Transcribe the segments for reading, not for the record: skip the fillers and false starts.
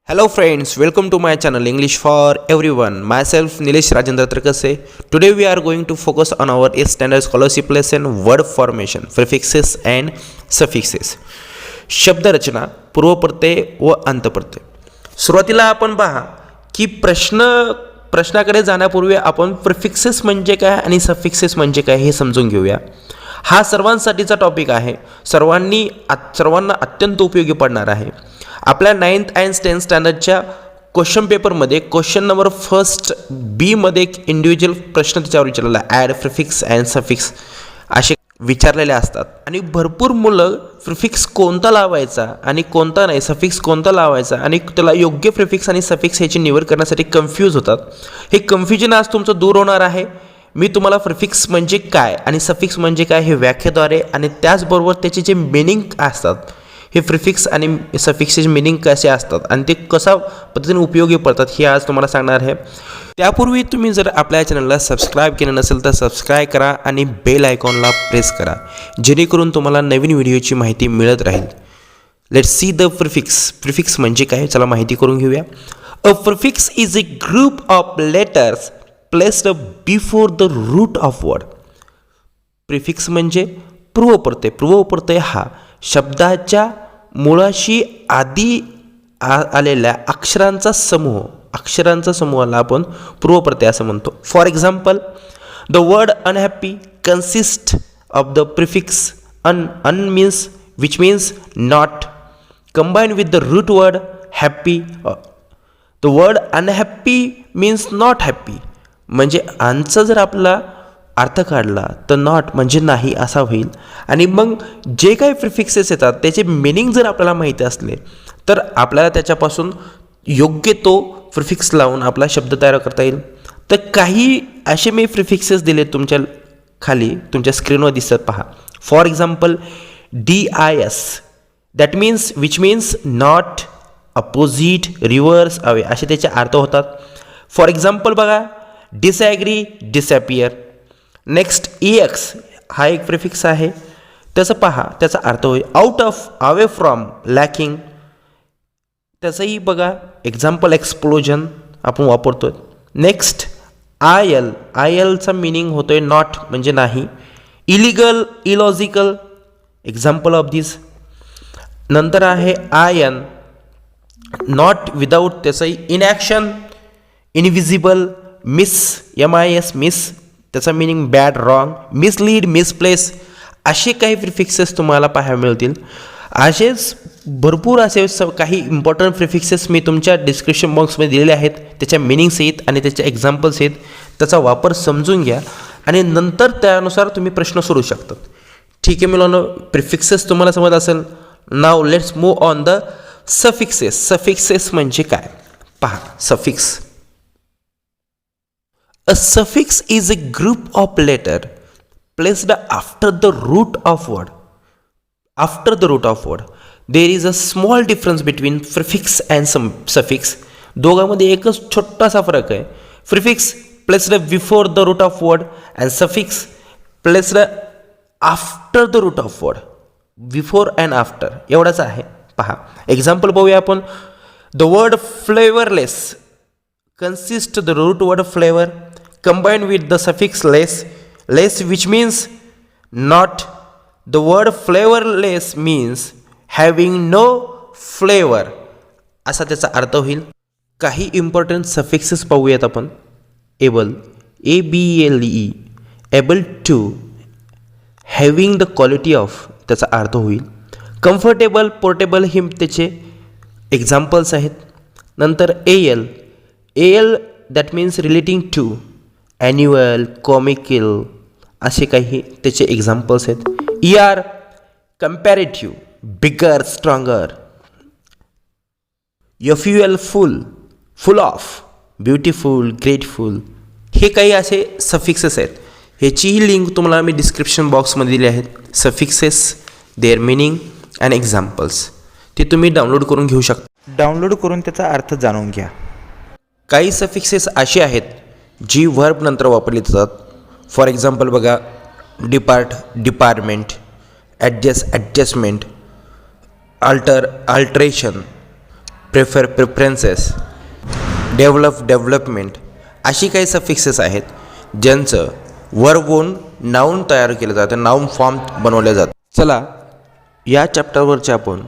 Hello friends, welcome to my channel English for everyone. Myself Nilesh Rajendra Trakase. Today we are going to focus on our 8th standard scholarship lesson word formation, prefixes and suffixes. शब्द रचना, पूर्वप्रत्यय व अंतप्रत्यय. सुरुवातीला आपण पहा की प्रश्नाकडे जाण्यापूर्वी आपण prefixes म्हणजे काय आणि सफिक्सेस म्हणजे काय हे समजून घेऊया. हा सर्वांसाठीचा टॉपिक आहे. सर्वांना अत्यंत उपयोगी पडणार आहे. आपल्या 9th and 10th स्टँडर्डच्या क्वेश्चन पेपरमध्ये क्वेश्चन नंबर फर्स्ट बी मध्ये एक इंडिव्हिज्युअल प्रश्न त्याच्यावर विचारलेला ॲड प्रिफिक्स अँड सफिक्स असे विचारलेले असतात आणि भरपूर मुलं प्रिफिक्स कोणता लावायचा आणि कोणता नाही, सफिक्स कोणता लावायचा आणि त्याला योग्य प्रिफिक्स आणि सफिक्स ह्याची निवड करण्यासाठी कन्फ्यूज होतात. हे कन्फ्युजन आज तुमचं दूर होणार आहे. मी तुम्हाला प्रिफिक्स म्हणजे काय आणि सफिक्स म्हणजे काय हे व्याख्येद्वारे आणि त्याचबरोबर त्याचे जे मिनिंग असतात, हे प्रिफिक्स आणि सफिक्सचे मिनिंग कसे असतात आणि ते कशा पद्धतीने उपयोगी पडतात हे आज तुम्हाला सांगणार आहे. त्यापूर्वी तुम्ही जर आपल्या चॅनलला सबस्क्राईब केलं नसेल तर सबस्क्राईब करा आणि बेल आयकॉनला प्रेस करा, जेणेकरून तुम्हाला नवीन व्हिडिओची माहिती मिळत राहील. Let's see the prefix. Prefix म्हणजे काय, चला माहिती करून घेऊया. A prefix is a group of letters placed before the root of word. Prefix म्हणजे पूर्वप्रत्यय. पूर्वप्रत्यय हा शब्दाच्या मुळाशी आधी आलेल्या अक्षरांचा समूहाला आपण पूर्वप्रत्यय असं म्हणतो. For example, the word unhappy consist of the prefix un means which means not combine with the root word happy. The word unhappy means not happy म्हणजे आनचा जर आपला अर्थ काढला तर नॉट म्हणजे नाही असा होईल. आणि मग जे काही प्रिफिक्सेस येतात त्याचे मिनिंग जर आपल्याला माहिती असले तर आपल्याला त्याच्यापासून योग्य तो प्रिफिक्स लावून आपला शब्द तयार करता येईल. तर काही असे मी प्रिफिक्सेस दिले तुमच्या खाली तुमच्या स्क्रीनवर दिसत पहा. For example, DIS that means which means not, opposite, reverse, away असे त्याचे अर्थ होतात. फॉर एक्झाम्पल बघा, डिसॲग्री, डिसअपियर. नेक्स्ट EX हा एक प्रिफिक्स आहे, त्याचं पहा त्याचा अर्थ होईल out of, away from, lacking. त्याचंही बघा एक्झाम्पल, एक्सप्लोजन आपण वापरतोय. नेक्स्ट ILचा मिनिंग होतोय नॉट म्हणजे नाही. इलिगल, इलॉजिकल, एक्झाम्पल ऑफ दिस. नंतर आहे IN नॉट विदाऊट, त्याचंही इनॲक्शन, इनविजिबल, MIS मिस, त्याचा meaning bad, wrong, mislead, misplace. असे काही प्रिफिक्सेस तुम्हाला पाहायला मिळतील. असेच भरपूर असे काही इम्पॉर्टंट प्रिफिक्सेस मी तुमच्या डिस्क्रिप्शन बॉक्समध्ये दिलेले आहेत. त्याच्या मिनिंग्स आहेत आणि त्याच्या एक्झाम्पल्स आहेत. त्याचा वापर समजून घ्या आणि नंतर त्यानुसार तुम्ही प्रश्न सोडवू शकतात. ठीक आहे मुलांनो, प्रिफिक्सेस तुम्हाला समज असेल. Now let's move on the suffixes. Suffixes म्हणजे काय पहा. Suffix, a suffix is a group of letter placed after the root of word. After the root of word, there is a small difference between prefix and suffix. दोघांमध्ये एकच छोटासा फरक आहे. Prefix placed before the root of word and suffix placed after the root of word. Before and after एवढाच आहे. पहा example पाहूया आपण. The word flavorless consists the root word flavor combined with the suffix less which means not. The word flavorless means having no flavor असा त्याचा अर्थ होईल. काही इम्पॉर्टंट सफिक्सेस पाहूयात आपण. able, ABLE, able to, having the quality of त्याचा अर्थ होईल. कम्फर्टेबल, पोर्टेबल हे त्याचे एक्झाम्पल्स आहेत. नंतर AL that means relating to, annual, comical असे काही त्याचे एक्झाम्पल्स आहेत. ER comparative, bigger, stronger. FUL full of, beautiful, grateful. हे काही असे सफिक्सेस आहेत. ह्याचीही लिंक तुम्हाला मी डिस्क्रिप्शन बॉक्समध्ये दिली आहेत. Suffixes, their meaning and examples, ते तुम्ही डाउनलोड करून घेऊ शकता. डाउनलोड करून त्याचा अर्थ जाणून घ्या. काही सफिक्सेस असे आहेत जी व्हर्ब नंतर वापरली जातात. फॉर एक्झाम्पल बघा, department, adjustment, alteration, prefer preferences, develop development अशी काही सफिक्सेस आहेत ज्यांचं वर्बवून नाऊन तयार केलं जातं, नाऊन फॉर्म बनवले जातं. चला या चॅप्टरवरचे आपण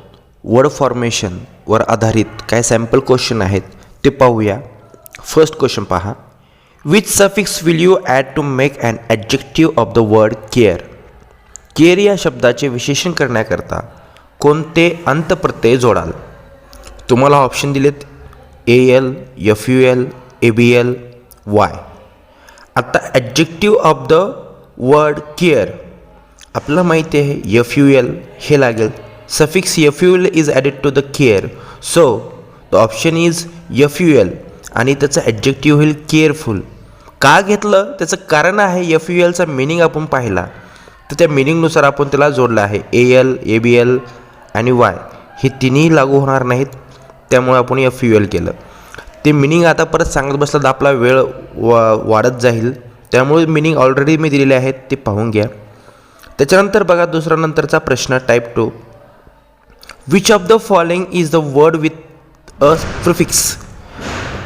वर्ड फॉर्मेशनवर आधारित काय सॅम्पल क्वेश्चन आहेत ते पाहूया. फर्स्ट क्वेश्चन पहा. Which suffix will you add to make an adjective of the word care. Care या शब्दाचे विशेषण करण्याकरता कोणते अंतप्रत्यय जोडाल. तुम्हाला ऑप्शन दिलेत AL, FUL, ABL, Y. आता adjective of the word care आपल्याला माहिती आहे FUL हे लागेल. Suffix FUL is added to the care, so the option is FUL आणि त्याचं ॲडजेक्टिव्ह होईल केअरफुल. का घेतलं त्याचं कारण आहे FULचा मिनिंग आपण पाहिला तर त्या मिनिंगनुसार आपण त्याला जोडलं आहे. AL, ABL आणि Y हे तिन्ही लागू होणार नाहीत, त्यामुळे आपण FUL केलं. ते मिनिंग आता परत सांगत बसलं तर आपला वेळ वाढत जाईल, त्यामुळे मिनिंग ऑलरेडी मी दिलेले आहेत ते पाहून घ्या. त्याच्यानंतर बघा दुसरा नंतरचा प्रश्न type 2. Which of the following is the word with a prefix.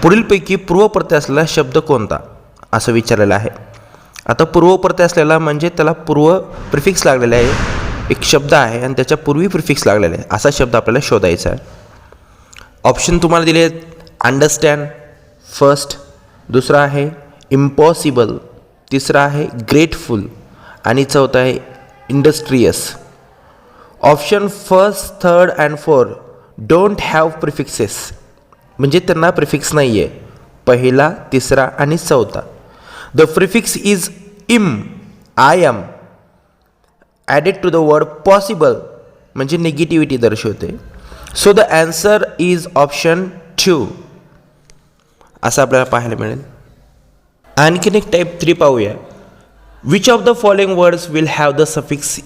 पुढीलपैकी पूर्वप्रत्यय असलेला शब्द कोणता असं विचारलेलं आहे. आता पूर्वप्रत्यय असलेला म्हणजे त्याला पूर्व प्रिफिक्स लागलेला आहे, एक शब्द आहे आणि त्याच्या पूर्वी प्रिफिक्स लागलेला आहे असा शब्द आपल्याला शोधायचा आहे. ऑप्शन तुम्हाला दिले आहेत. अंडरस्टँड फर्स्ट, दुसरा आहे इम्पॉसिबल, तिसरा आहे ग्रेटफुल आणि चौथा आहे industrious. Option first, third and four don't have prefixes म्हणजे त्यांना प्रिफिक्स नाही आहे. पहिला, तिसरा आणि चौथा. The prefix is I M added to the word possible म्हणजे निगेटिव्हिटी दर्शवते. So the answer is option 2 असं आपल्याला पाहायला मिळेल. आणखीन एक टाईप 3 पाहूया. Which of the following words will have the suffix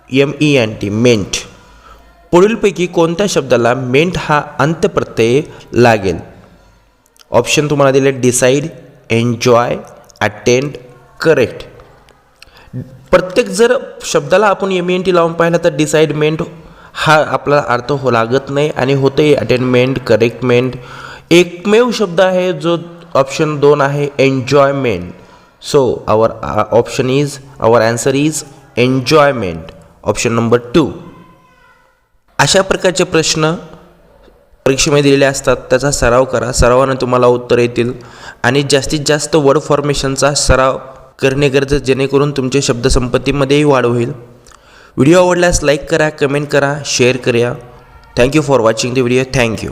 MENT मेंट. पुढीलपैकी कोणत्या शब्दाला मेंट हा अंत्यप्रत्यय लागेल. ऑप्शन तुम्हाला दिले डिसाईड, एन्जॉय, अटेंड, करेक्ट. प्रत्येक जर शब्दाला आपण MENT लावून पाहिलं तर डिसाईडमेंट हा आपला अर्थ लागत नाही आणि होते अटेनमेंट, करेक्टमेंट. एकमेव शब्द आहे जो ऑप्शन 2 आहे enjoyment. So our answer is enjoyment, option number 2. अशा प्रकारचे प्रश्न परीक्षेमध्ये दिलेले असतात, त्याचा सराव करा. सरावाने तुम्हाला उत्तर येतील आणि जास्तीत जास्त वर्ड फॉर्मेशनचा सराव करणे गरजेचे जेणेकरून तुमच्या शब्दसंपत्तीमध्येही वाढ होईल. व्हिडिओ आवडल्यास लाईक करा, कमेंट करा, शेअर करा. Thank you for watching the video. Thank you.